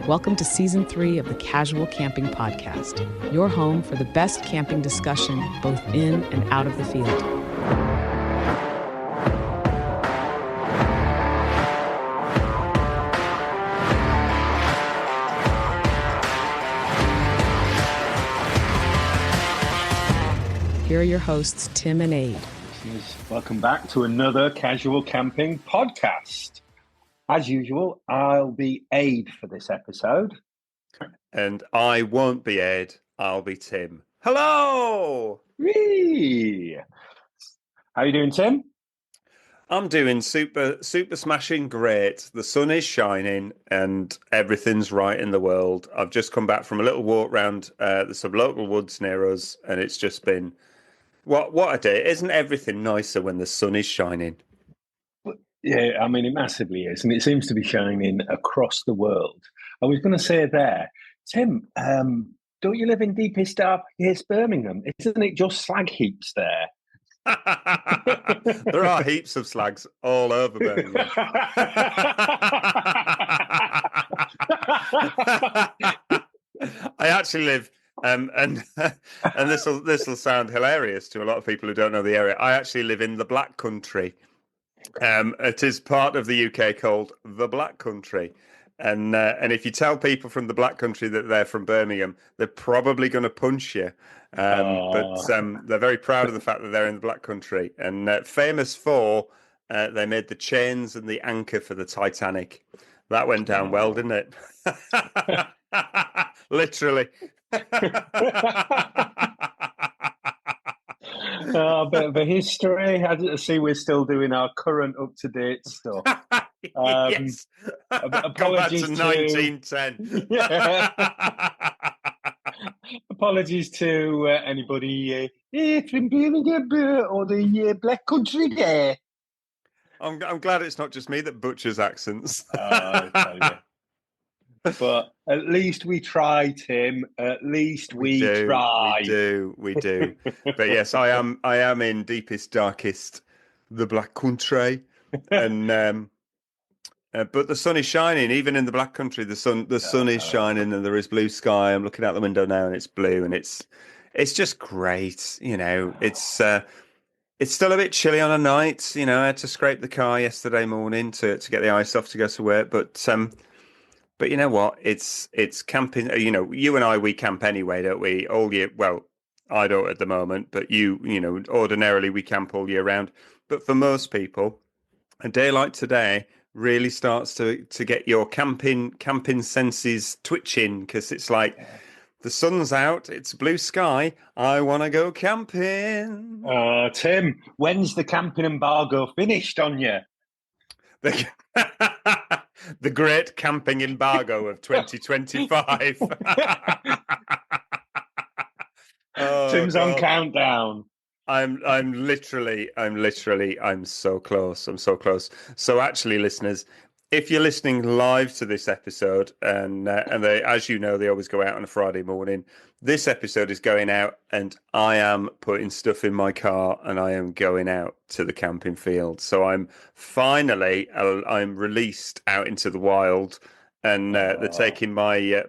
Welcome to Season 3 of the Casual Camping Podcast, your home for the best camping discussion both in and out of the field. Here are your hosts, Tim and Aid. Welcome back to another Casual Camping Podcast. As usual, I'll be Aid for this episode. And I won't be Ed, I'll be Tim. Hello! Whee! How you doing, Tim? I'm doing super smashing great. The sun is shining and everything's right in the world. I've just come back from a little walk around some local woods near us, and it's just been... What a day. Isn't everything nicer when the sun is shining? Yeah, I mean, it massively is, and it seems to be shining across the world. I was going to say there, Tim, don't you live in deepest, darkest Birmingham? Isn't it just slag heaps there? There are heaps of slags all over Birmingham. I actually live, and this will sound hilarious to a lot of people who don't know the area. I actually live in the Black Country. It is part of the UK called the Black Country, and if you tell people from the Black Country that they're from Birmingham, they're probably going to punch you. But they're very proud of the fact that they're in the Black Country, and famous for they made the chains and the anchor for the Titanic. That went down well, didn't it? Literally. Bit of a history. I see we're still doing our current up-to-date stuff. Yes. Apologies to 1910. Yeah. Apologies to anybody from Birmingham or the Black Country there. I'm glad it's not just me that butchers accents. I tell you. But at least we try, Tim. At least we try. We do. But yes, I am in deepest, darkest, the Black Country, and but the sun is shining. Even in the Black Country, the sun is shining, and there is blue sky. I'm looking out the window now, and it's blue, and it's just great. You know, it's still a bit chilly on a night. You know, I had to scrape the car yesterday morning to get the ice off to go to work, But you know what? It's camping. You know, you and I, we camp anyway, don't we? All year. Well, I don't at the moment, but you know, ordinarily we camp all year round. But for most people, a day like today really starts to get your camping senses twitching, because it's like the sun's out, it's blue sky. I want to go camping. Tim, when's the camping embargo finished on you? The great camping embargo of 2025. Tim's God. On countdown. I'm so close. I'm so close. So actually, listeners, if you're listening live to this episode, and they, as you know, they always go out on a Friday morning. This episode is going out, and I am putting stuff in my car, and I am going out to the camping field. So I'm finally, I'm released out into the wild, and they're taking my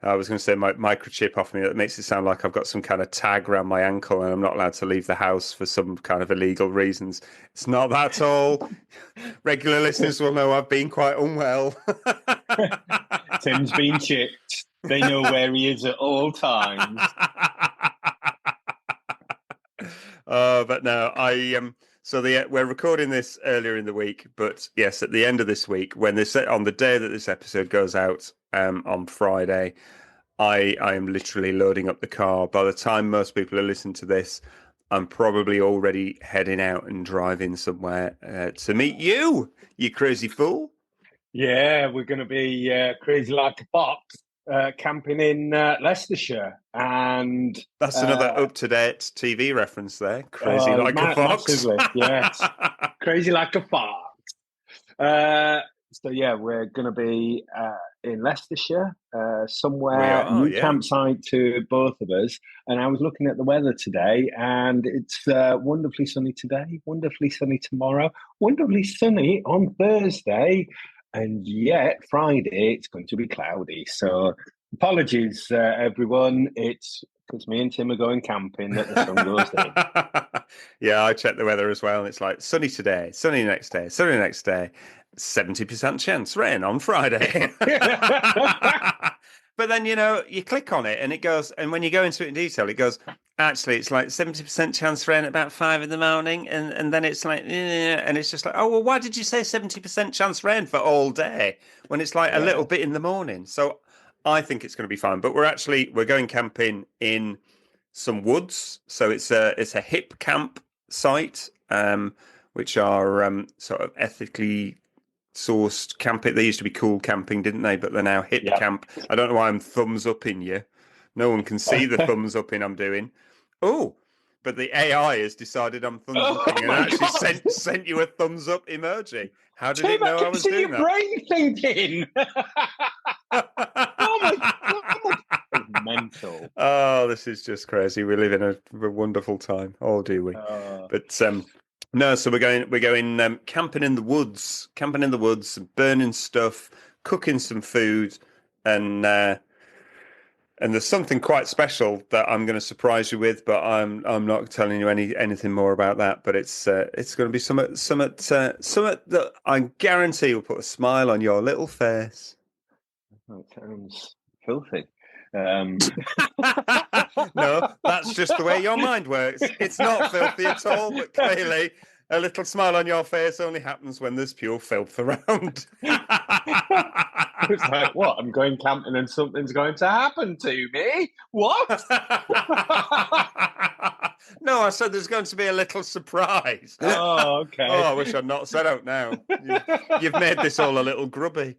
I was going to say my microchip off me. That makes it sound like I've got some kind of tag around my ankle and I'm not allowed to leave the house for some kind of illegal reasons. It's not that at all. Regular listeners will know I've been quite unwell. Tim's been chipped. They know where he is at all times. But no, we're recording this earlier in the week, but yes, at the end of this week, on the day that this episode goes out, on Friday, I am literally loading up the car. By the time most people are listening to this, I'm probably already heading out and driving somewhere to meet you crazy fool. Yeah, we're going to be crazy like a fox, camping in Leicestershire, and that's another up-to-date TV reference there. Crazy like a fox. Massively, yes. Crazy like a fox. So yeah, we're going to be in Leicestershire, somewhere new campsite to both of us. And I was looking at the weather today, and it's wonderfully sunny today, wonderfully sunny tomorrow, wonderfully sunny on Thursday. And yet Friday it's going to be cloudy. So apologies, everyone. It's because me and Tim are going camping that the sun goes in. Yeah, I checked the weather as well, and it's like sunny today, sunny next day, sunny next day, 70% chance rain on Friday. But then, you click on it and it goes, and when you go into it in detail, it goes, actually, it's like 70% chance rain at about 5 in the morning. And then it's like, and it's just like, oh, well, why did you say 70% chance rain for all day when it's like a little bit in the morning? So I think it's going to be fine. But we're going camping in some woods. So it's a hip camp site, which are sort of ethically sourced camping. They used to be cool camping, didn't they? But they're now hip camp. I don't know why I'm thumbs upping you. No one can see the thumbs upping I'm doing. Oh, but the AI has decided I'm thumbs upping and actually sent you a thumbs up emoji. How did it know I was doing that? I can see your brain thinking. Oh my God. It's mental. Oh, this is just crazy. We live in a wonderful time. Oh, do we? But no, so we're going camping in the woods, burning stuff, cooking some food, and there's something quite special that I'm going to surprise you with, but I'm not telling you anything more about that. But it's going to be something that I guarantee will put a smile on your little face. That sounds filthy. No, that's just the way your mind works. It's not filthy at all, but clearly a little smile on your face only happens when there's pure filth around. It's like, what? I'm going camping and something's going to happen to me? What? No, I said there's going to be a little surprise. Oh, okay. Oh, I wish I'd not said out now. You've made this all a little grubby.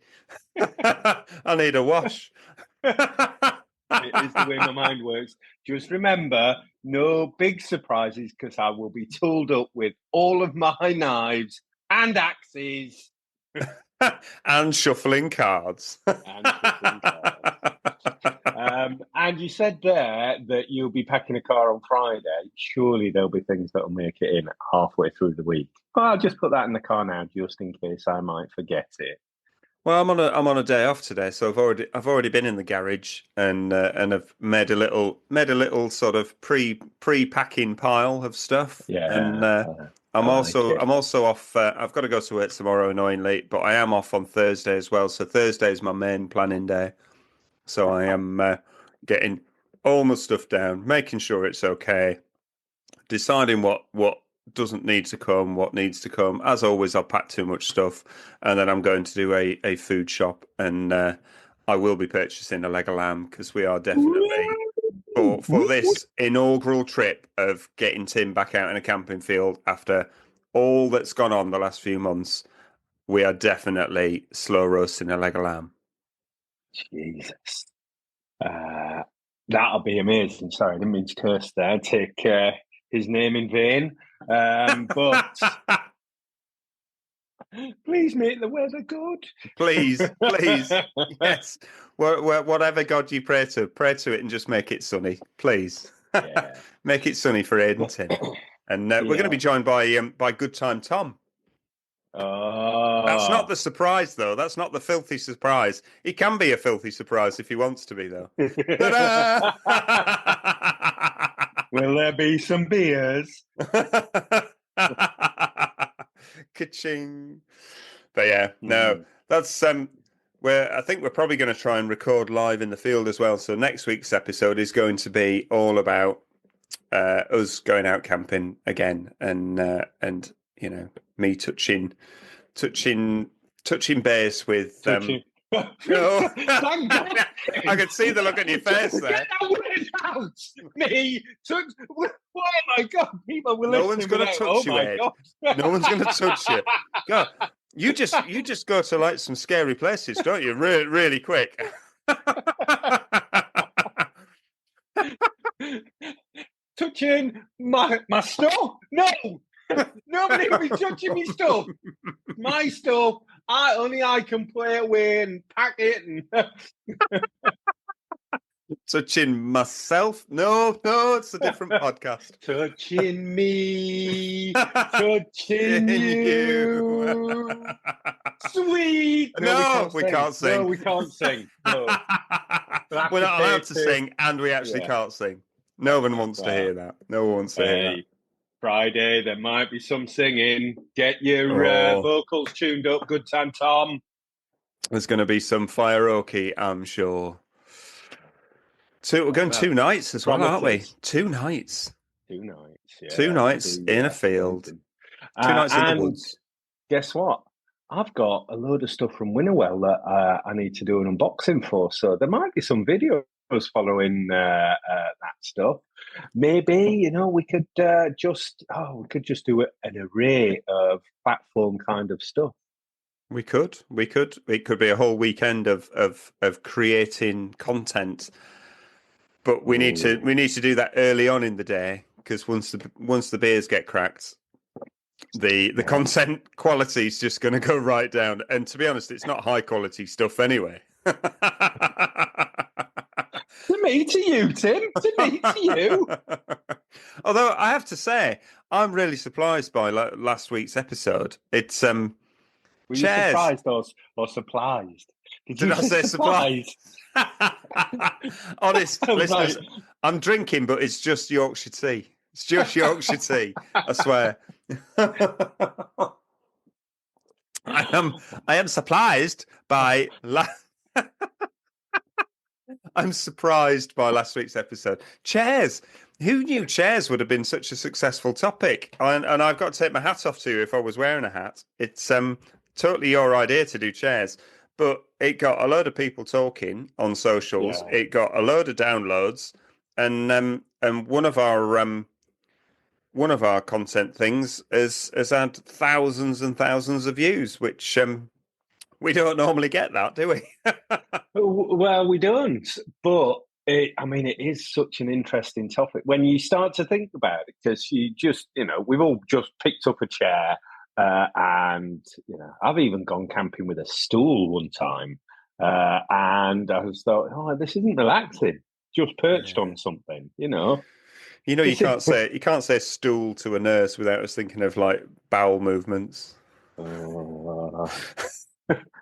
I need a wash. It is the way my mind works. Just remember, no big surprises, because I will be tooled up with all of my knives and axes. And shuffling cards. And you said there that you'll be packing a car on Friday. Surely there'll be things that'll make it in halfway through the week. Well, I'll just put that in the car now, just in case I might forget it. Well, I'm on a day off today, so I've already been in the garage and I've made a little sort of pre-packing pile of stuff. Yeah, and I'm also off. I've got to go to work tomorrow, annoyingly, but I am off on Thursday as well. So Thursday is my main planning day. So I am getting all my stuff down, making sure it's okay, deciding what doesn't need to come, what needs to come. As always, I'll pack too much stuff, and then I'm going to do a food shop, and I will be purchasing a leg of lamb, because we are definitely for this inaugural trip of getting Tim back out in a camping field after all that's gone on the last few months. We are definitely slow roasting a leg of lamb. Jesus. That'll be amazing. Sorry, I didn't mean to curse there. Take his name in vain. But please make the weather good. Please. Yes. Whatever God you pray to it and just make it sunny. Please. Yeah. Make it sunny for Aidan Tim. And we're going to be joined by Good Time Tom. That's not the surprise, though. That's not the filthy surprise. He can be a filthy surprise if he wants to be, though. Will there be some beers? Ka-ching. But yeah, no, that's I think we're probably going to try and record live in the field as well. So next week's episode is going to be all about us going out camping again, and me touching base with No. I could see the look on your face there. Get that word out! Me touch. Oh my God! People will listen. No one's going to touch you, Ed. No one's going to touch you. God, you just go to like some scary places, don't you? Really, really quick. Touching my stuff? No, nobody will be touching me stuff. My stuff. I can play away and pack it and touching myself. No, it's a different podcast. Touching me, touching you. Sweet. No, we can't sing. No, we can't sing. No. We're not allowed to sing, and we actually can't sing. No one wants to hear that. No one wants to hear that. Friday, there might be some singing. Get your vocals tuned up. Good time, Tom. There's going to be some karaoke, I'm sure. We're going 2 nights as well, aren't we? 2 nights. 2 nights, yeah. 2 nights in a field. 2 nights in the woods. Guess what? I've got a load of stuff from Winterwell that I need to do an unboxing for. So there might be some videos following that stuff. Maybe, we could just do an array of platform kind of stuff. We could. It could be a whole weekend of creating content. But we need to do that early on in the day, because once the beers get cracked, the content quality is just going to go right down. And to be honest, it's not high quality stuff anyway. To me, to you, Tim. To me, to you. Although I have to say, I'm really surprised by last week's episode. It's Were you surprised or surprised? Did I say surprised? Honest listeners, I'm drinking, but it's just Yorkshire tea. It's just Yorkshire tea. I swear. I am surprised by I'm surprised by last week's episode. Chairs. Who knew chairs would have been such a successful topic? And I've got to take my hat off to you if I was wearing a hat. It's totally your idea to do chairs. But it got a load of people talking on socials. Yeah. It got a load of downloads, and one of our content things has had thousands and thousands of views, which we don't normally get that, do we? Well, we don't. But it is such an interesting topic when you start to think about it, because you just, we've all just picked up a chair. And I've even gone camping with a stool one time, and I was thought, oh, this isn't relaxing. Just perched on something, you can't say stool to a nurse without us thinking of like bowel movements.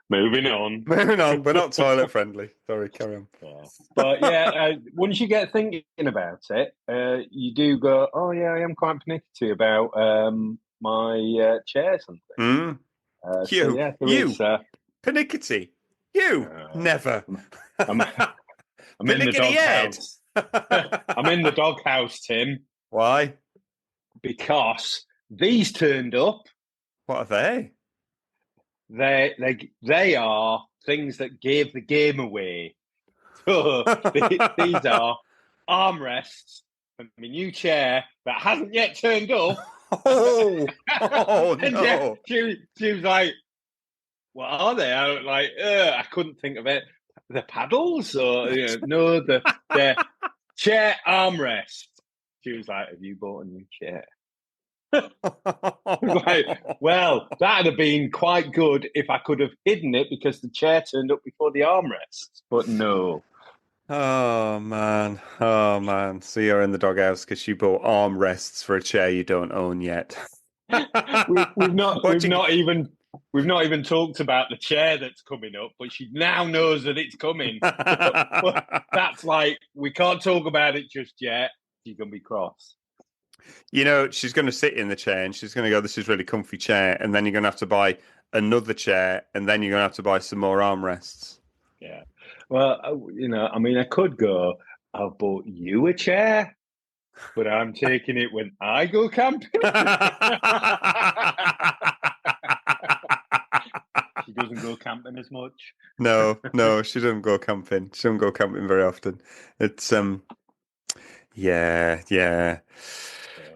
Moving on. We're not toilet friendly. Sorry, carry on. Yeah. But once you get thinking about it, you do go, oh yeah, I am quite pernickety about my chair something. Pernickety. You never. I'm in the doghouse. I'm in the doghouse, Tim. Why? Because these turned up. What are they? They are things that gave the game away. So these are armrests from my new chair that hasn't yet turned up. Oh and no! She was like, "What are they?" I was like, I couldn't think of it. The paddles, or no, the chair armrest. She was like, "Have you bought a new chair?" Like, well, that'd have been quite good if I could have hidden it, because the chair turned up before the armrest. But no. Oh man. So you're in the doghouse because you bought armrests for a chair you don't own yet. We've not even talked about the chair that's coming up, but she now knows that it's coming. That's like, we can't talk about it just yet. She's gonna be cross. She's going to sit in the chair and she's going to go, "This is a really comfy chair," and then you're going to have to buy another chair, and then you're going to have to buy some more armrests. Yeah. Well, I could go, "I've bought you a chair, but I'm taking it when I go camping." She doesn't go camping as much. No, she doesn't go camping. She doesn't go camping very often. It's yeah.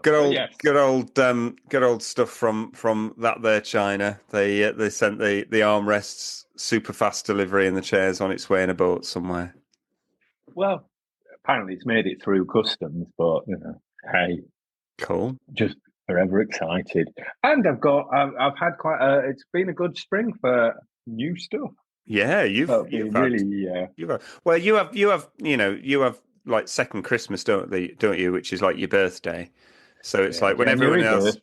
Good old stuff from that there China. They sent the armrests super fast delivery, and the chair's on its way in a boat somewhere. Well, apparently it's made it through customs, but hey, cool. Just forever excited, and I've had it's been a good spring for new stuff. Yeah, you have like second Christmas, don't you? Which is like your birthday. So it's like when everyone else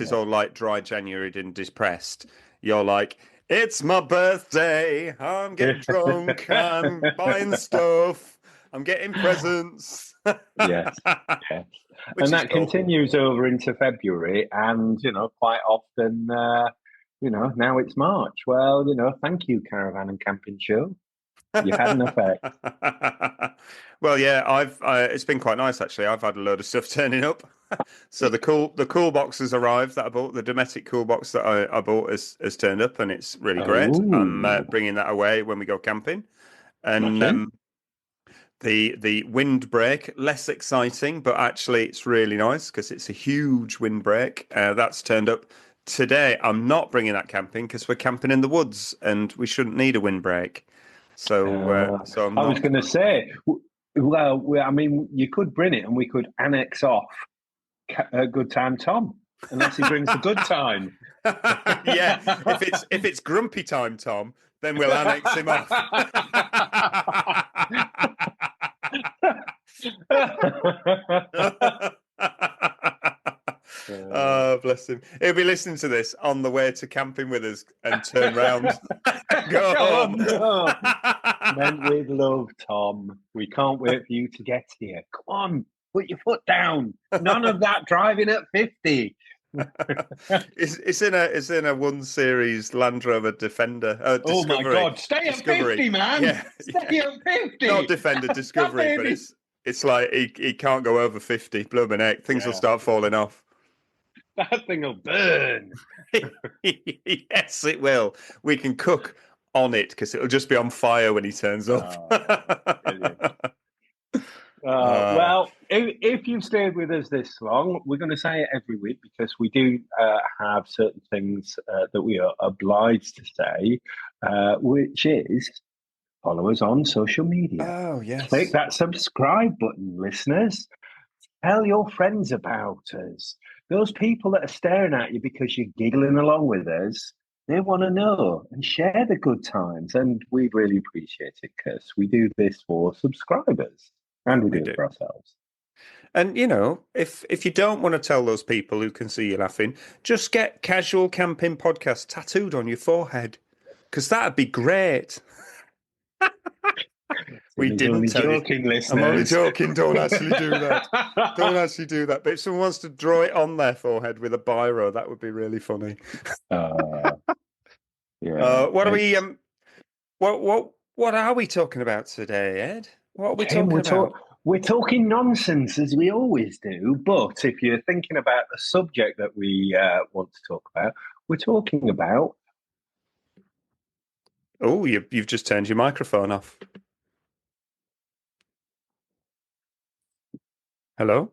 is all like dry January and depressed, you're like, It's my birthday. I'm getting drunk. I'm buying stuff. I'm getting presents. Yes, yes. Which And is that cool. continues over into February, and quite often, now it's March. Well, thank you, Caravan and Camping Show. You've had an effect. Well, yeah, it's been quite nice actually. I've had a load of stuff turning up. So the cool box has arrived that I bought. The Dometic cool box that I bought has turned up, and it's really great. I'm Oh, bringing that away when we go camping. And smashing. the windbreak, less exciting, but actually it's really nice because it's a huge windbreak. That's turned up today. I'm not bringing that camping because we're camping in the woods and we shouldn't need a windbreak. So I'm I was not. going to say, I mean, you could bring it and we could annex off Good Time Tom, unless he brings the good time. Yeah, if it's grumpy time, Tom, then we'll annex him off. Oh, bless him. He'll be listening to this on the way to camping with us and turn round. Go home. No. Meant with love, Tom. We can't wait for you to get here. Come on, put your foot down. None of that driving at 50. It's in a 1 Series Land Rover Defender. Oh my Discovery. God! Stay Discovery. at 50, man. Yeah, stay at 50. Not Defender, Discovery, but it's like he can't go over 50. Blow my neck. Things will start falling off. That thing will burn. Yes, it will. We can cook on it because it'll just be on fire when he turns up. Well, if you've stayed with us this long, we're going to say it every week because we do have certain things that we are obliged to say, which is follow us on social media. Oh, yes. Click that subscribe button, listeners. Tell your friends about us. Those people that are staring at you because you're giggling along with us, they want to know and share the good times. And we really appreciate it because we do this for subscribers and we do it for ourselves. And, if you don't want to tell those people who can see you laughing, just get Casual Camping Podcast tattooed on your forehead because that'd be great. We didn't tell joking, you. Listeners. I'm only joking. Don't actually do that. Don't actually do that. But if someone wants to draw it on their forehead with a biro, that would be really funny. Yeah. What are we? What are we talking about today, Ed? What are we talking about? We're talking nonsense as we always do. But if you're thinking about the subject that we want to talk about, we're talking about. Oh, you've just turned your microphone off. Hello?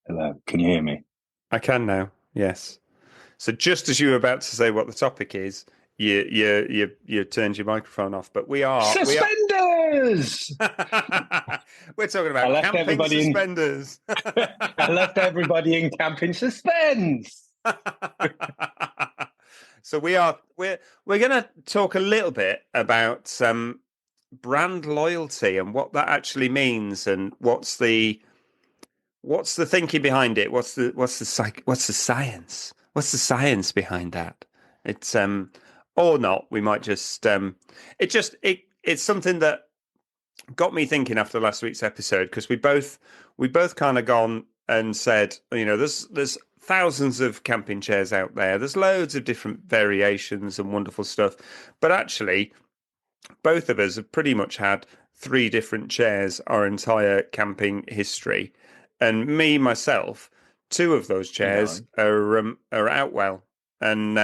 Hello, can you hear me? I can now, yes. So just as you were about to say what the topic is, you turned your microphone off. But we are suspenders. We're talking about camping suspenders. I left everybody in camping suspense. So we're going to talk a little bit about brand loyalty and what that actually means, and what's the thinking behind it. What's the science? What's the science behind that? It's or not. We might just it's something that got me thinking after last week's episode, because we both kind of gone and said, there's thousands of camping chairs out there. There's loads of different variations and wonderful stuff, but actually, both of us have pretty much had 3 different chairs our entire camping history, and myself, 2 of those chairs are Outwell, and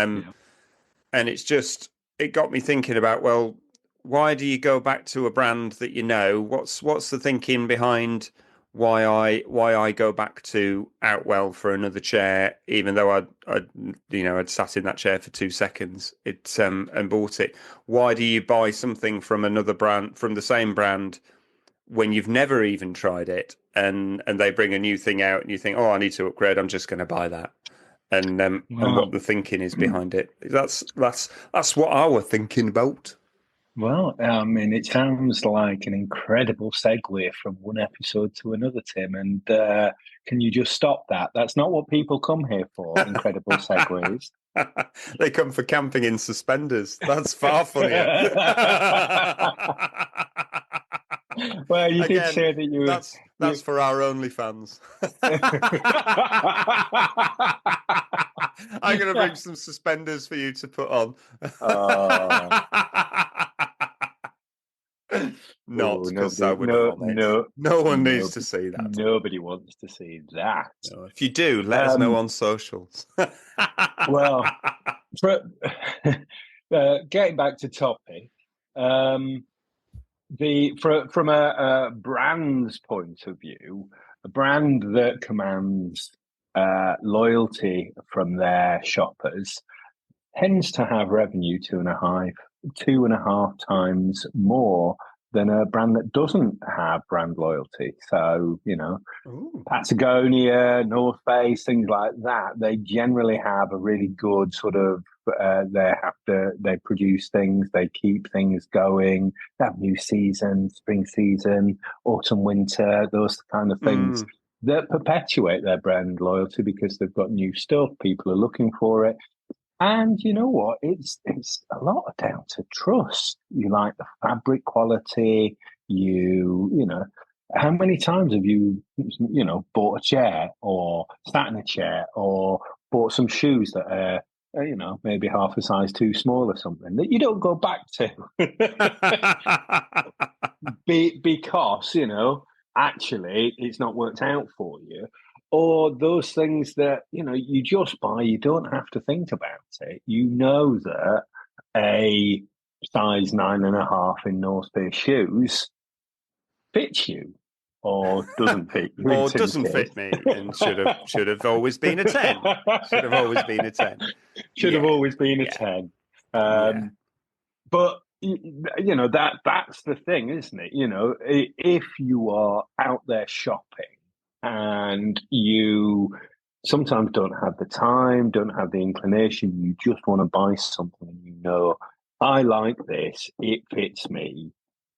it got me thinking about, well, why do you go back to a brand that you know? What's the thinking behind why I go back to Outwell for another chair, even though I'd sat in that chair for 2 seconds and bought it? Why do you buy something from another brand, from the same brand, when you've never even tried it, and they bring a new thing out and you think, oh, I need to upgrade, I'm just going to buy that? And what the thinking is behind it. That's what I was thinking about. Well, I mean, it sounds like an incredible segue from one episode to another, Tim. And can you just stop that? That's not what people come here for, incredible segues. They come for camping in suspenders. That's far funnier. Well, you did Again, say that you were. That's for our OnlyFans. I'm going to bring some suspenders for you to put on. Not because I would vomit. No one needs to see that. Nobody wants to see that. No, if you do, let us know on socials. Well, getting back to topic, from a brand's point of view, a brand that commands loyalty from their shoppers tends to have revenue 2.5 times more than a brand that doesn't have brand loyalty. So, Ooh. Patagonia, North Face, things like that, they generally have a really good sort of, they produce things, they keep things going, they have new season, spring season, autumn, winter, those kind of things that perpetuate their brand loyalty because they've got new stuff, people are looking for it. And you know what? It's a lot down to trust. You like the fabric quality. How many times have you bought a chair or sat in a chair or bought some shoes that are maybe half a size too small or something that you don't go back to because actually it's not worked out for you. Or those things that, you just buy, you don't have to think about it. You know that a size 9.5 in North Face shoes fits you or doesn't fit you. Or doesn't fit me and should have always been a 10. Should have always been a 10. Should have always been a 10. But that's the thing, isn't it? If you are out there shopping and you sometimes don't have the time, don't have the inclination, you just want to buy something and I like this, it fits me.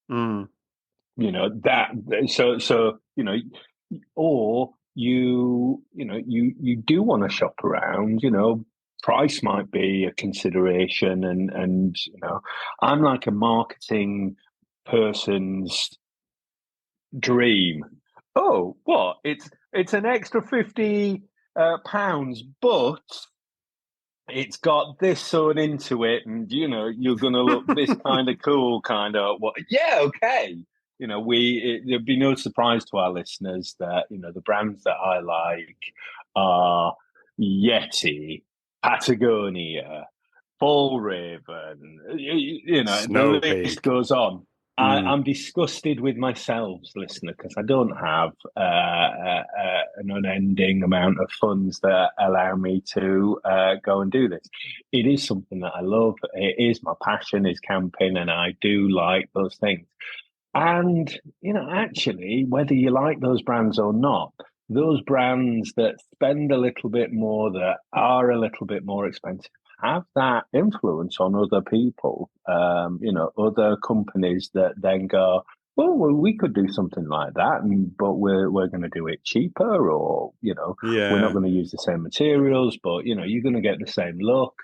Or you do want to shop around, price might be a consideration and I'm like a marketing person's dream. Oh, what? It's an extra £50, but it's got this sewn into it, and you're going to look this kind of cool, kind of what? Yeah, okay. There'll be no surprise to our listeners that the brands that I like are Yeti, Patagonia, Fall Raven. The list goes on. I'm disgusted with myself, listener, because I don't have an unending amount of funds that allow me to go and do this. It is something that I love. It is my passion, is camping, and I do like those things. And, actually, whether you like those brands or not, those brands that spend a little bit more, that are a little bit more expensive, have that influence on other people, other companies that then go, well, we could do something like that, but we're going to do it cheaper, or, we're not going to use the same materials, but, you're going to get the same look.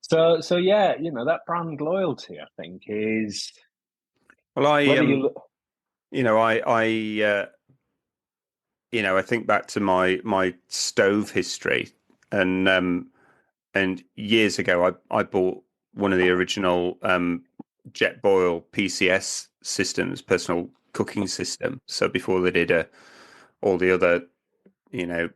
So yeah, that brand loyalty, I think, is... Well, I think back to my stove history, and years ago, I bought one of the original Jetboil PCS systems, personal cooking system. So before they did all the other,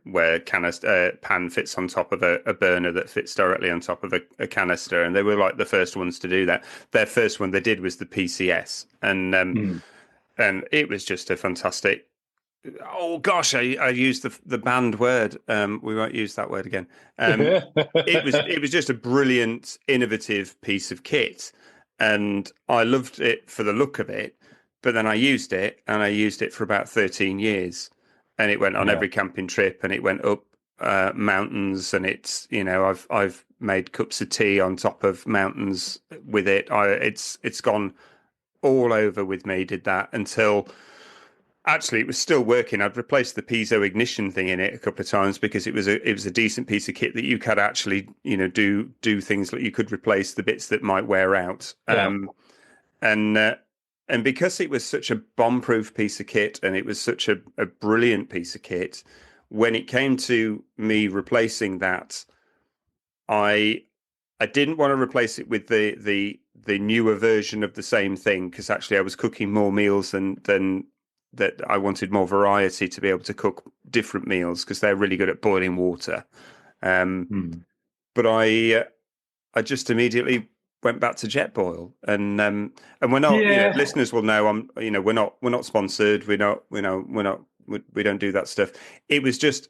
where pan fits on top of a burner that fits directly on top of a canister, and they were like the first ones to do that. Their first one they did was the PCS, and it was just a fantastic. Oh gosh, I used the banned word. We won't use that word again. It was just a brilliant, innovative piece of kit, and I loved it for the look of it. But then I used it for about 13 years, and it went on every camping trip, and it went up mountains, and it's I've made cups of tea on top of mountains with it. It's gone all over with me. Did that until Actually, it was still working. I'd replaced the piezo ignition thing in it a couple of times because it was a decent piece of kit that you could actually, do things like you could replace the bits that might wear out. Yeah. And and because it was such a bomb-proof piece of kit and it was such a brilliant piece of kit, when it came to me replacing that, I didn't want to replace it with the newer version of the same thing because actually I was cooking more meals than that. I wanted more variety to be able to cook different meals because they're really good at boiling water. But I just immediately went back to Jetboil, and we're not, listeners will know we're not sponsored. We don't do that stuff. It was just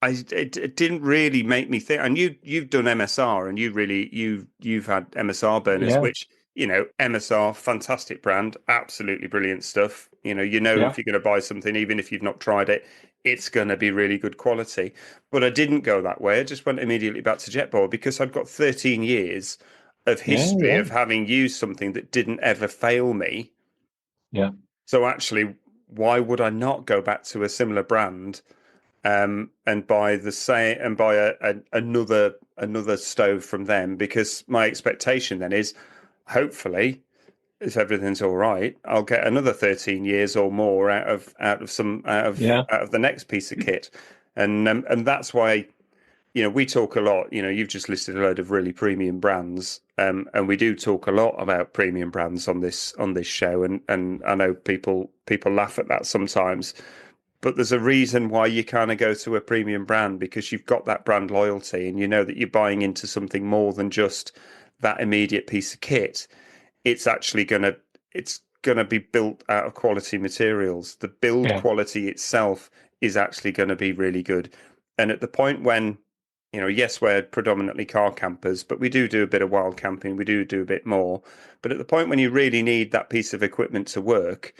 it didn't really make me think. And you've done MSR, and you've had MSR burners, which MSR, fantastic brand, absolutely brilliant stuff. If you're going to buy something, even if you've not tried it, it's going to be really good quality. But I didn't go that way. I just went immediately back to Jetboil because I've got 13 years of history of having used something that didn't ever fail me. Yeah. So actually, why would I not go back to a similar brand? And buy another stove from them, because my expectation then is, hopefully, if everything's all right, I'll get another 13 years or more out of the next piece of kit, and that's why we talk a lot. You've just listed a load of really premium brands, and we do talk a lot about premium brands on this show, and I know people laugh at that sometimes. But there's a reason why you kind of go to a premium brand, because you've got that brand loyalty and you know that you're buying into something more than just that immediate piece of kit. It's actually going to be built out of quality materials. The build quality itself is actually going to be really good. And at the point when, yes, we're predominantly car campers, but we do a bit of wild camping. We do a bit more. But at the point when you really need that piece of equipment to work,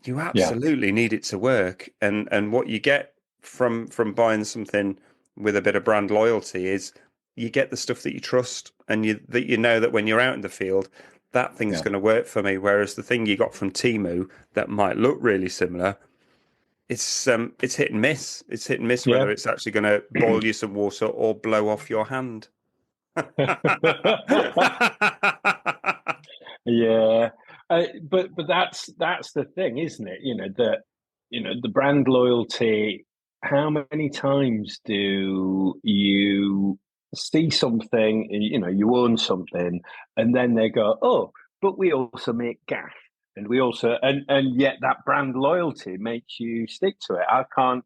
you absolutely need it to work, and what you get from buying something with a bit of brand loyalty is you get the stuff that you trust, and that when you're out in the field, that thing's going to work for me. Whereas the thing you got from Temu that might look really similar, it's hit and miss. It's hit and miss whether it's actually going to boil you some water or blow off your hand. Yeah. But that's the thing, isn't it? The brand loyalty. How many times do you see something, you own something, and then they go, "Oh, but we also make gas, and we also," and yet that brand loyalty makes you stick to it. I can't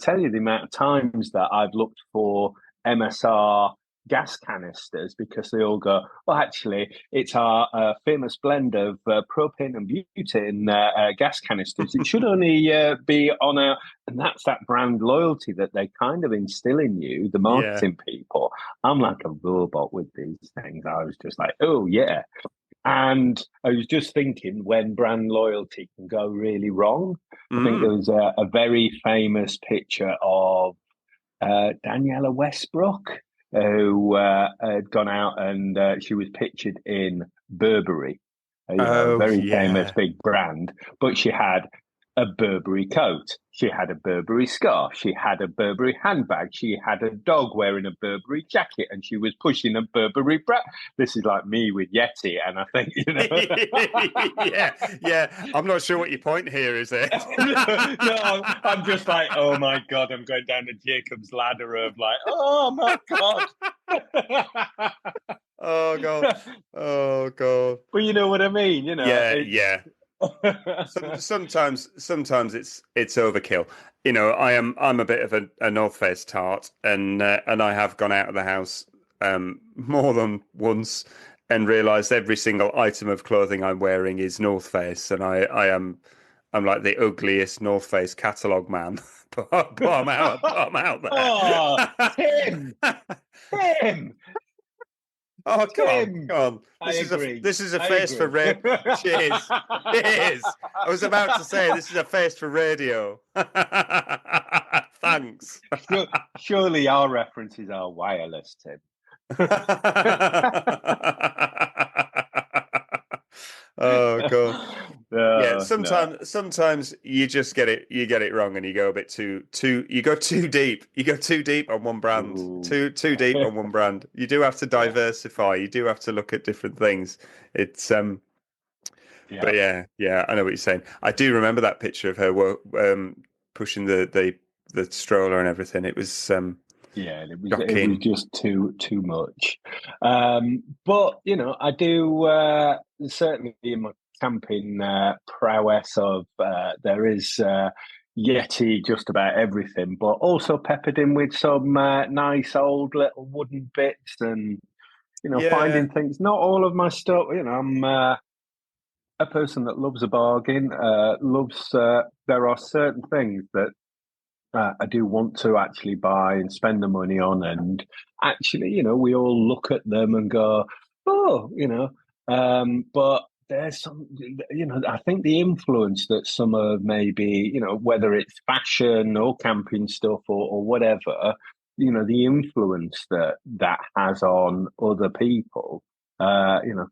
tell you the amount of times that I've looked for MSR gas canisters because they all go, well, actually, it's our famous blend of propane and butane gas canisters. It should only be on a, and that's that brand loyalty that they kind of instill in you, the marketing people. I'm like a robot with these things. I was just like, oh, yeah. And I was just thinking when brand loyalty can go really wrong. I think there was a very famous picture of Daniela Westbrook, who had gone out, and she was pictured in Burberry, a very famous big brand, but she had a Burberry coat, she had a Burberry scarf, she had a Burberry handbag, she had a dog wearing a Burberry jacket, and she was pushing a Burberry This is like me with Yeti, and I think, yeah. I'm not sure what your point here is. There, no, I'm just like, oh my god, I'm going down the Jacob's ladder of like, oh my god. Oh god. Well, you know what I mean, Yeah. Sometimes it's overkill. I'm a bit of a North Face tart, and I have gone out of the house more than once and realised every single item of clothing I'm wearing is North Face, and I'm like the ugliest North Face catalogue man. but I'm out there. Oh, Tim. Oh, come on. This is a face for radio. Cheers. Cheers. I was about to say this is a face for radio. Thanks. Surely our references are wireless, Tim. Oh, God. sometimes you just get it wrong, and you go a bit too you go too deep. You go too deep on one brand. Too deep on one brand. You do have to diversify. You do have to look at different things. It's But yeah, I know what you're saying. I do remember that picture of her pushing the stroller and everything. It was shocking. It was just too much. But I do certainly in my camping prowess of there is Yeti just about everything, but also peppered in with some nice old little wooden bits and finding things. Not all of my stuff. I'm a person that loves a bargain. Loves there are certain things that I do want to actually buy and spend the money on, and actually, we all look at them and go, oh, but there's some, I think the influence that some of maybe, whether it's fashion or camping stuff or whatever, the influence that has on other people.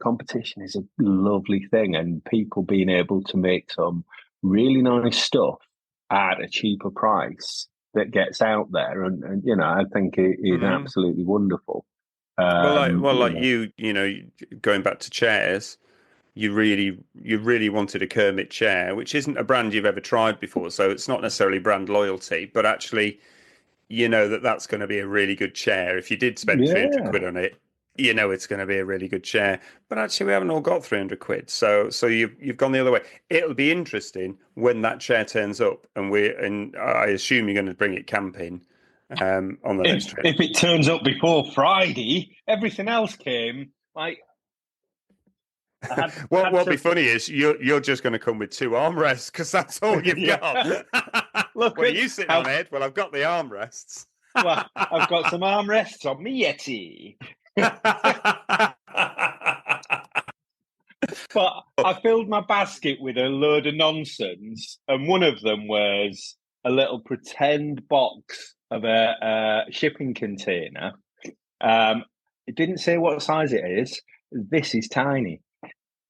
Competition is a lovely thing, and people being able to make some really nice stuff at a cheaper price that gets out there, and I think it is absolutely wonderful. Going back to chairs, you really wanted a Kermit chair, which isn't a brand you've ever tried before, so it's not necessarily brand loyalty, but actually, that's going to be a really good chair. If you did spend 300 quid on it, it's going to be a really good chair. But actually, we haven't all got 300 quid. So you've gone the other way. It'll be interesting when that chair turns up, and I assume you're going to bring it camping on the next trip. If it turns up before Friday, everything else came like. What'll be funny is you're just going to come with 2 armrests because that's all you've got. Look, what are you sitting on, Ed? Well, I've got the armrests. Well, I've got some armrests on me Yeti. But I filled my basket with a load of nonsense, and one of them was a little pretend box of a shipping container. It didn't say what size it is. This is tiny.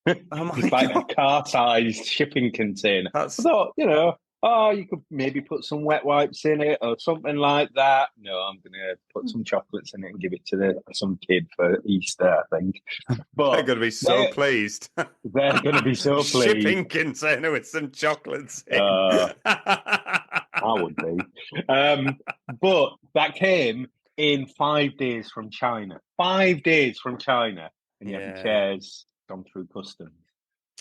It's like a car-sized shipping container. I thought, you could maybe put some wet wipes in it or something like that. No, I'm going to put some chocolates in it and give it to some kid for Easter, I think. But they're going to be so pleased. They're going to be so pleased. Shipping container with some chocolates in. I would be. But that came in 5 days from China. 5 days from China. And yet the chair's gone through customs.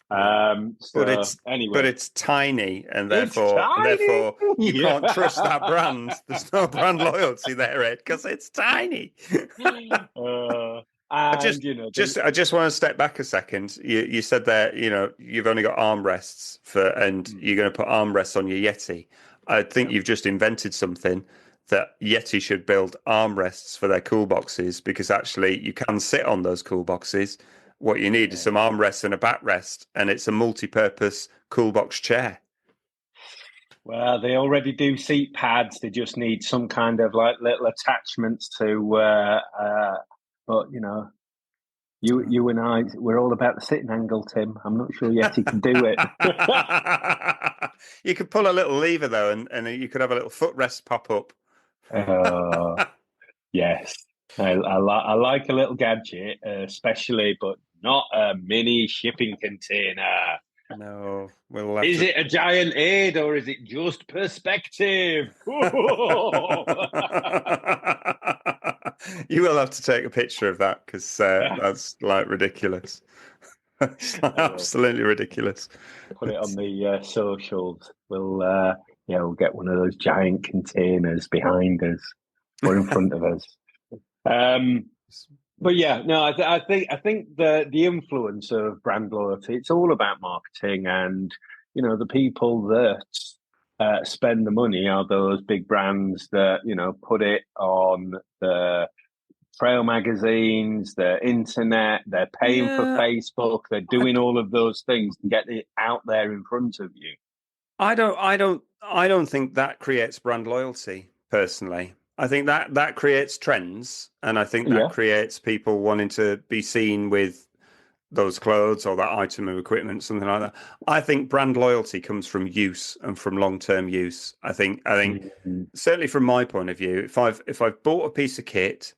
But it's tiny, and therefore you can't trust that brand. There's no brand loyalty there, Ed, because it's tiny. I just want to step back a second. You said that you've only got armrests and you're going to put armrests on your Yeti. I think you've just invented something that Yeti should build armrests for their cool boxes, because actually you can sit on those cool boxes. What you need is some armrests and a backrest, and it's a multi-purpose cool box chair. Well, they already do seat pads. They just need some kind of like little attachments to. But you and I, we're all about the sitting angle, Tim. I'm not sure Yeti can do it. You could pull a little lever though, and you could have a little footrest pop up. Yes, I like a little gadget, especially, but not a mini shipping container. No, is it a giant aid or is it just perspective? You will have to take a picture of that, because that's like ridiculous. It's absolutely ridiculous. Put it on the socials. We'll get one of those giant containers behind us or in front of us. But yeah, no, I think the influence of brand loyalty, it's all about marketing, and the people that spend the money are those big brands that put it on the trail magazines, the internet. They're paying for Facebook. They're doing all of those things to get it out there in front of you. I don't think that creates brand loyalty personally. I think that creates trends, and I think that creates people wanting to be seen with those clothes or that item of equipment, something like that. I think brand loyalty comes from use and from long-term use. I think certainly from my point of view, if I've bought a piece of kit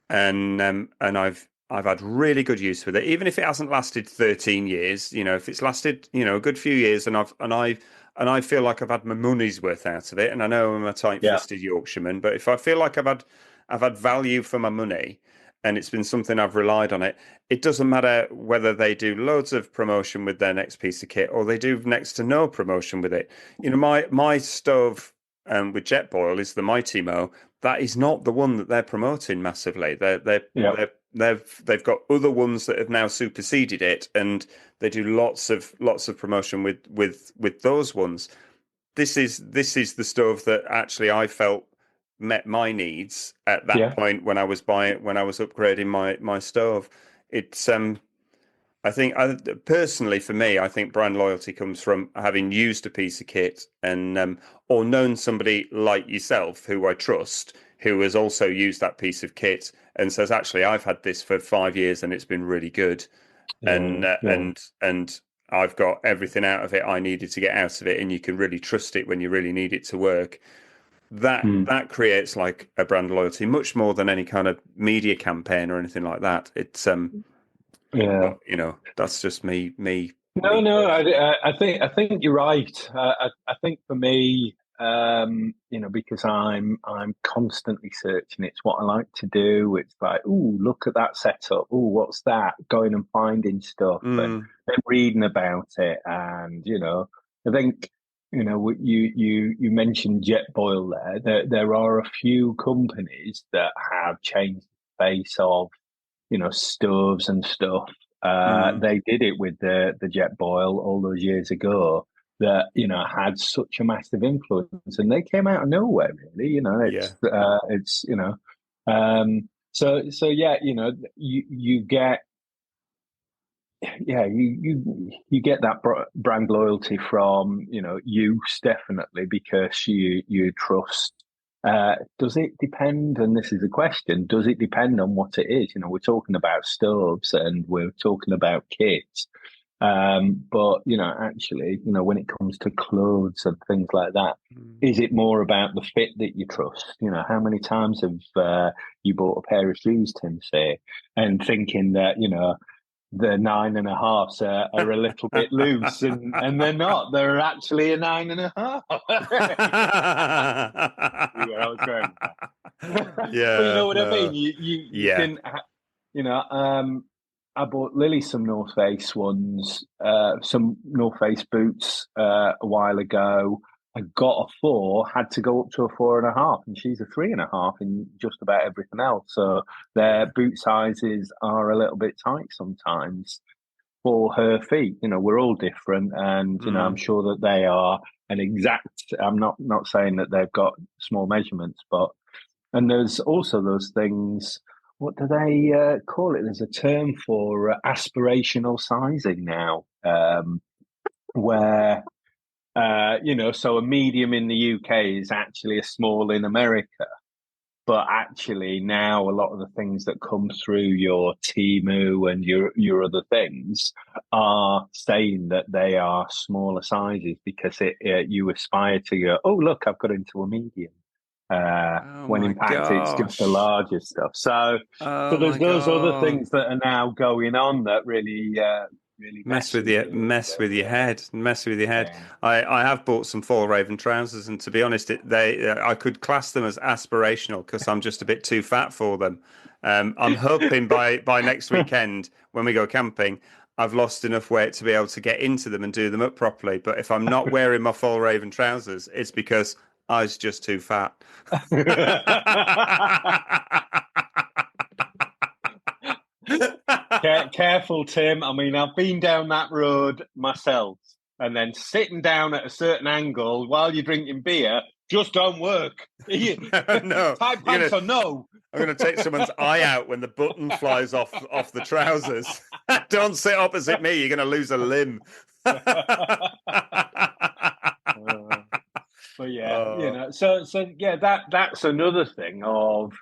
and I've had really good use with it, even if it hasn't lasted 13 years, if it's lasted, a good few years, and I feel like I've had my money's worth out of it, and I know I'm a tight-fisted Yorkshireman, but if I feel like I've had value for my money, and it's been something I've relied on it, it doesn't matter whether they do loads of promotion with their next piece of kit or they do next to no promotion with it. My stove with Jetboil is the Mighty Mo. That is not the one that they're promoting massively. They've got other ones that have now superseded it, and they do lots of promotion with those ones. This is the stove that actually I felt met my needs at that point when I was upgrading my stove. It's I think personally for me, I think brand loyalty comes from having used a piece of kit and or known somebody like yourself who I trust, who has also used that piece of kit and says, actually, I've had this for 5 years and it's been really good, and I've got everything out of it I needed to get out of it, and you can really trust it when you really need it to work. That creates like a brand loyalty much more than any kind of media campaign or anything like that. It's but, that's just me. No, I think you're right. I think for me, because I'm constantly searching. It's what I like to do. It's like, oh, look at that setup. Oh, what's that? Going and finding stuff and then reading about it. And I think you mentioned Jetboil there. There are a few companies that have changed the face of stoves and stuff. They did it with the Jetboil all those years ago that had such a massive influence, and they came out of nowhere. Really, it's so yeah, you get you get that brand loyalty from use, definitely, because you trust. Does it depend? And this is a question: does it depend on what it is? We're talking about stoves and we're talking about kits, but actually, when it comes to clothes and things like that, is it more about the fit that you trust? How many times have you bought a pair of shoes, Tim, say, and thinking that the 9.5s are a little bit loose, and they're not. They're actually a 9.5. Where I was going. But you know what I mean. You can, I bought Lily some North Face ones, some North Face boots a while ago. I got a 4, had to go up to a 4.5, and she's a 3.5 in just about everything else. So their boot sizes are a little bit tight sometimes for her feet. We're all different, and I'm sure that they are an exact. I'm not saying that they've got small measurements, and there's also those things. What do they call it? There's a term for aspirational sizing now, where. So a medium in the UK is actually a small in America. But actually now a lot of the things that come through your Temu and your other things are saying that they are smaller sizes because you aspire to go, oh, look, I've got into a medium. When in fact it's just the larger stuff. So there's those other things that are now going on that really mess with your head. Yeah. I have bought some Fjällräven trousers, and to be honest, I could class them as aspirational because I'm just a bit too fat for them. I'm hoping by next weekend when we go camping, I've lost enough weight to be able to get into them and do them up properly. But if I'm not wearing my Fjällräven trousers, it's because I was just too fat. Careful, Tim. I mean, I've been down that road myself, and then sitting down at a certain angle while you're drinking beer just don't work. No, tight pants or no. I'm going to take someone's eye out when the button flies off the trousers. Don't sit opposite me. You're going to lose a limb. But yeah, so yeah, that's another thing of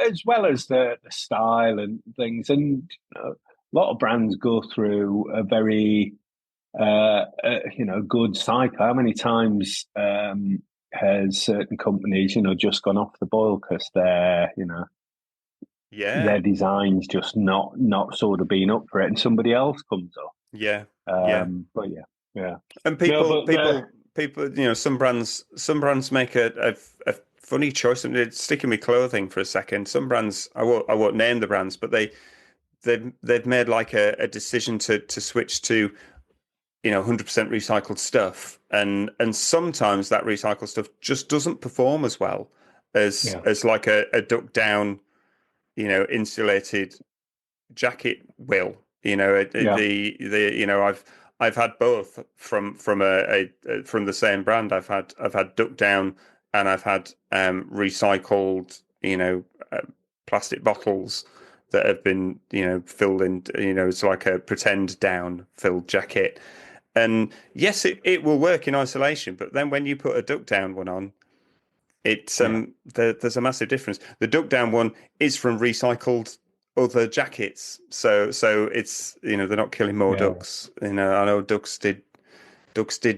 as well as the style and things, and lot of brands go through a very good cycle. How many times has certain companies, just gone off the boil because their design's just not sort of been up for it, and somebody else comes up. Yeah, But yeah. And people, some brands make a funny choice. And sticking with clothing for a second, some brands, I won't name the brands, but they've made like a decision to switch to 100% recycled stuff, and sometimes that recycled stuff just doesn't perform as well as like a duck down, insulated jacket will. I've had both from the same brand. I've had duck down, and I've had recycled plastic bottles that have been filled in. It's like a pretend down filled jacket. And yes, it will work in isolation, but then when you put a duck down one on, it's there's a massive difference. The duck down one is from recycled other jackets, so it's they're not killing more ducks. I know ducks did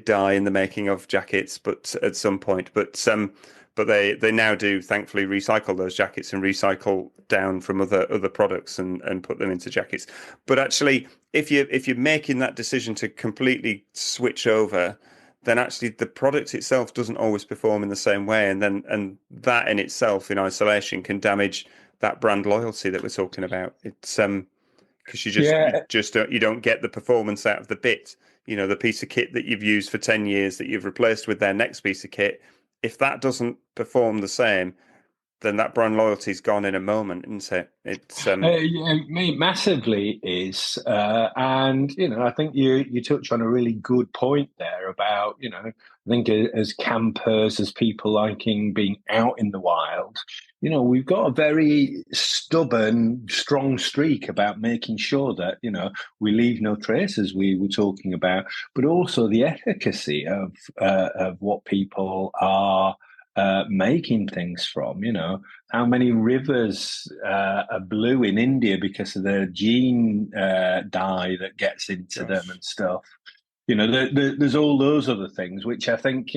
die in the making of jackets, but at some point, but they now do thankfully recycle those jackets and recycle down from other products and put them into jackets. But actually, if you're making that decision to completely switch over, then actually the product itself doesn't always perform in the same way, and that in itself in isolation can damage that brand loyalty that we're talking about. It's because you don't get the performance out of the bit. The piece of kit that you've used for 10 years that you've replaced with their next piece of kit. If that doesn't perform the same, then that brand loyalty is gone in a moment, isn't it? It's massively is, and I think you touch on a really good point there about I think as campers, as people liking being out in the wild, we've got a very stubborn, strong streak about making sure that we leave no trace, as we were talking about, but also the efficacy of what people are making things from. How many rivers are blue in India because of the gene dye that gets into them and stuff. There's all those other things which I think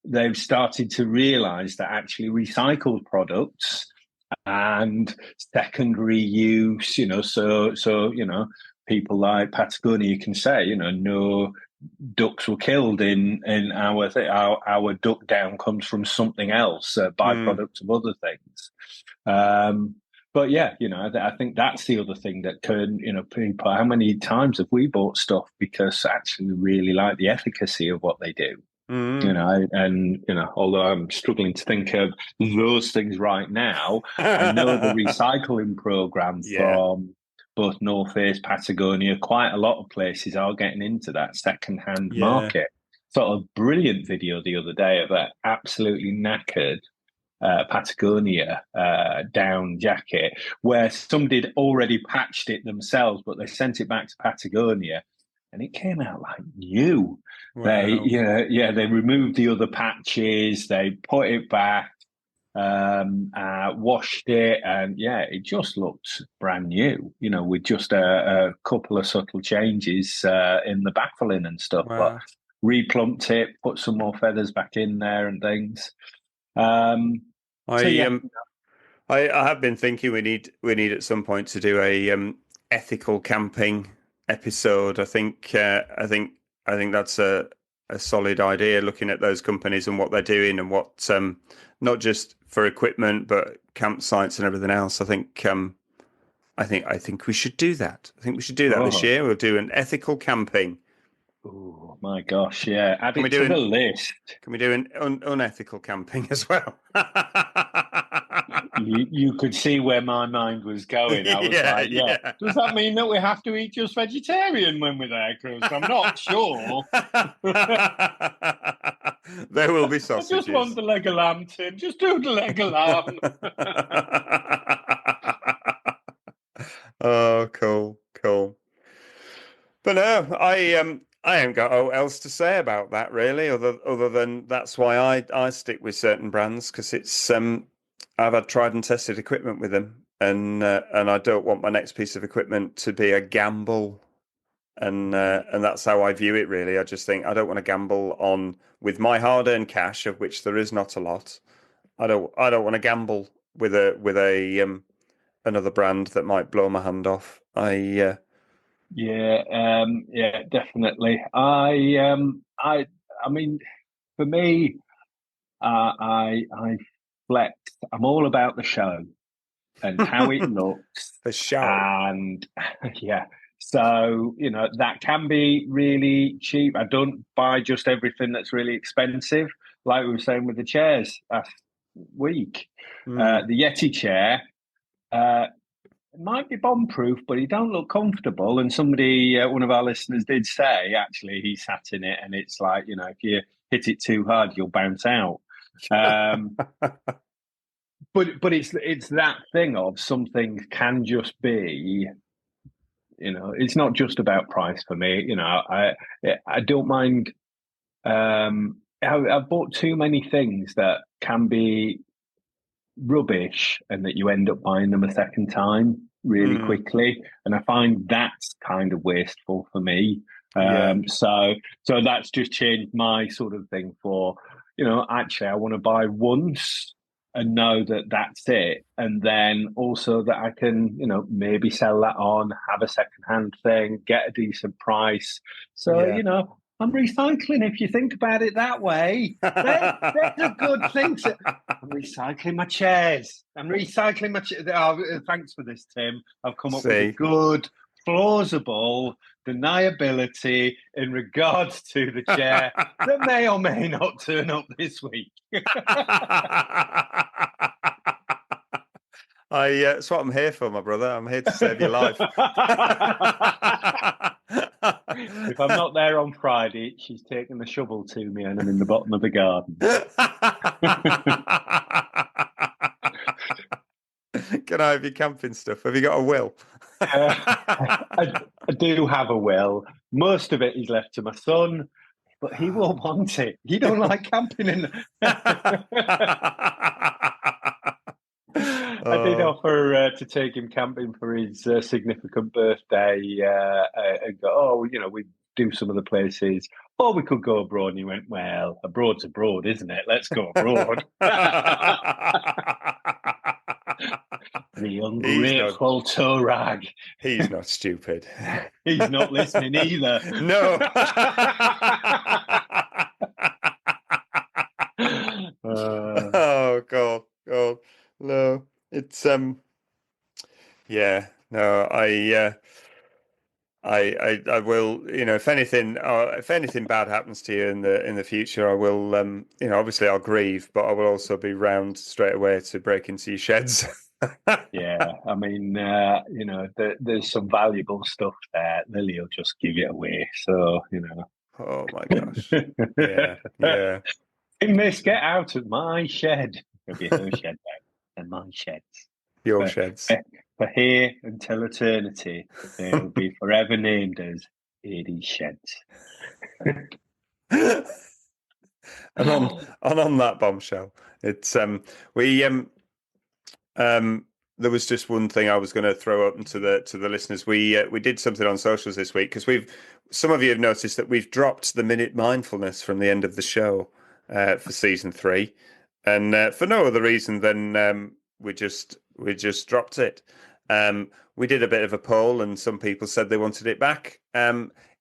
they've started to realize that actually recycled products and secondary use, so people like Patagonia can say, no ducks were killed in our duck down comes from something else, byproduct of other things. But I think that's the other thing that can, people, how many times have we bought stuff because actually we really like the efficacy of what they do? Although I'm struggling to think of those things right now, I know the recycling program from both North Face, Patagonia, quite a lot of places are getting into that second-hand market. Sort of brilliant video the other day of that absolutely knackered Patagonia down jacket where somebody had already patched it themselves, but they sent it back to Patagonia and it came out like new. Wow. They removed the other patches, they put it back, washed it, and it just looked brand new, with just a couple of subtle changes in the baffling and stuff. Wow. But replumped it, put some more feathers back in there and things. I have been thinking we need at some point to do a ethical camping episode. I think that's a solid idea, looking at those companies and what they're doing and what not just for equipment but campsites and everything else. I think we should do that. I think we should do that this year. We'll do an ethical camping. Oh my gosh, yeah. Add it to the list. Can we do an unethical camping as well? You could see where my mind was going. I was does that mean that we have to eat just vegetarian when we're there? Because I'm not sure. There will be sausages. I just want the leg of lamb, Tim. Just do the leg of lamb. Oh, cool. But no, I ain't got else to say about that really, other than that's why I stick with certain brands, because it's I've had tried and tested equipment with them, and I don't want my next piece of equipment to be a gamble. And that's how I view it, really. I just think I don't want to gamble with my hard-earned cash, of which there is not a lot. I don't want to gamble with a another brand that might blow my hand off. Yeah, definitely. I mean, for me, I flex. I'm all about the show and how it looks. The show. And yeah, so, that can be really cheap. I don't buy just everything that's really expensive. Like we were saying with the chairs last week. The Yeti chair, it might be bomb proof, but it don't look comfortable. And somebody, one of our listeners, did say actually he sat in it, and it's like, if you hit it too hard, you'll bounce out. But it's that thing of something can just be, it's not just about price for me. I don't mind. I've bought too many things that can be rubbish and that you end up buying them a second time really quickly, and I find that's kind of wasteful for me. So that's just changed my sort of thing for, actually I want to buy once and know that that's it, and then also that I can, maybe sell that on, have a second-hand thing, get a decent price. So I'm recycling, if you think about it that way. That's a good thing. I'm recycling my chairs. Oh, thanks for this, Tim. I've come up with a good, plausible deniability in regards to the chair that may or may not turn up this week. That's what I'm here for, my brother. I'm here to save your life. If I'm not there on Friday, she's taking the shovel to me and I'm in the bottom of the garden. Can I have your camping stuff? Have you got a will? I do have a will. Most of it is left to my son, but he won't want it. He don't like camping in. I did offer to take him camping for his significant birthday and go, we do some of the places, or we could go abroad. And he went, well, abroad's abroad, isn't it? Let's go abroad. The ungrateful toe rag. He's not stupid. He's not listening either. No. Oh God. No. It's yeah. No. I will. If anything bad happens to you in the future, I will. Obviously I'll grieve, but I will also be round straight away to break into your sheds. Yeah, I mean, there's some valuable stuff there. Lily will just give it away. So, Oh my gosh. Yeah. In this, get out of my shed. There'll be her shed now, and my sheds. Your sheds. For here until eternity, they will be forever named as Eddie's sheds. And on that bombshell, it's there was just one thing I was going to throw up to the listeners. We did something on socials this week because some of you have noticed that we've dropped the minute mindfulness from the end of the show for season 3, and for no other reason than we just dropped it. We did a bit of a poll, and some people said they wanted it back.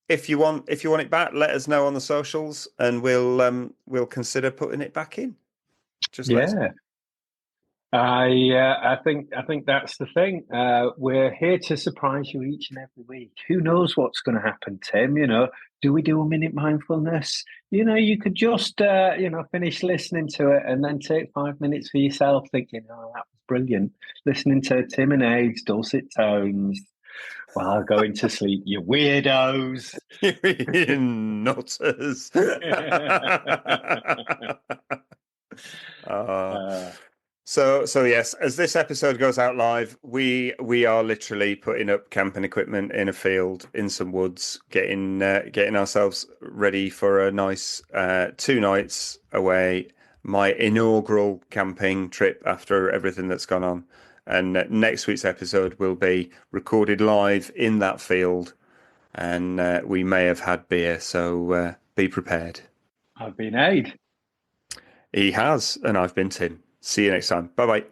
If you want it back, let us know on the socials, and we'll consider putting it back in. Just let us know. I think that's the thing. We're here to surprise you each and every week. Who knows what's going to happen, Tim? Do we do a minute mindfulness? You could just finish listening to it and then take 5 minutes for yourself, thinking, "Oh, that was brilliant." Listening to Tim and Abe's dulcet tones while going to sleep. You weirdos, you nutters. So yes, as this episode goes out live, we are literally putting up camping equipment in a field in some woods, getting ourselves ready for a nice 2 nights away, my inaugural camping trip after everything that's gone on. And next week's episode will be recorded live in that field, and we may have had beer, so be prepared. I've been Aid. He has, and I've been Tim. See you next time. Bye-bye.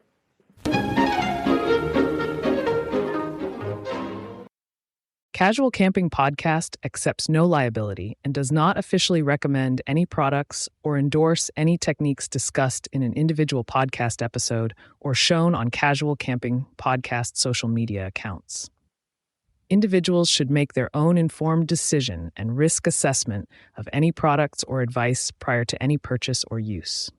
Casual Camping Podcast accepts no liability and does not officially recommend any products or endorse any techniques discussed in an individual podcast episode or shown on Casual Camping Podcast social media accounts. Individuals should make their own informed decision and risk assessment of any products or advice prior to any purchase or use.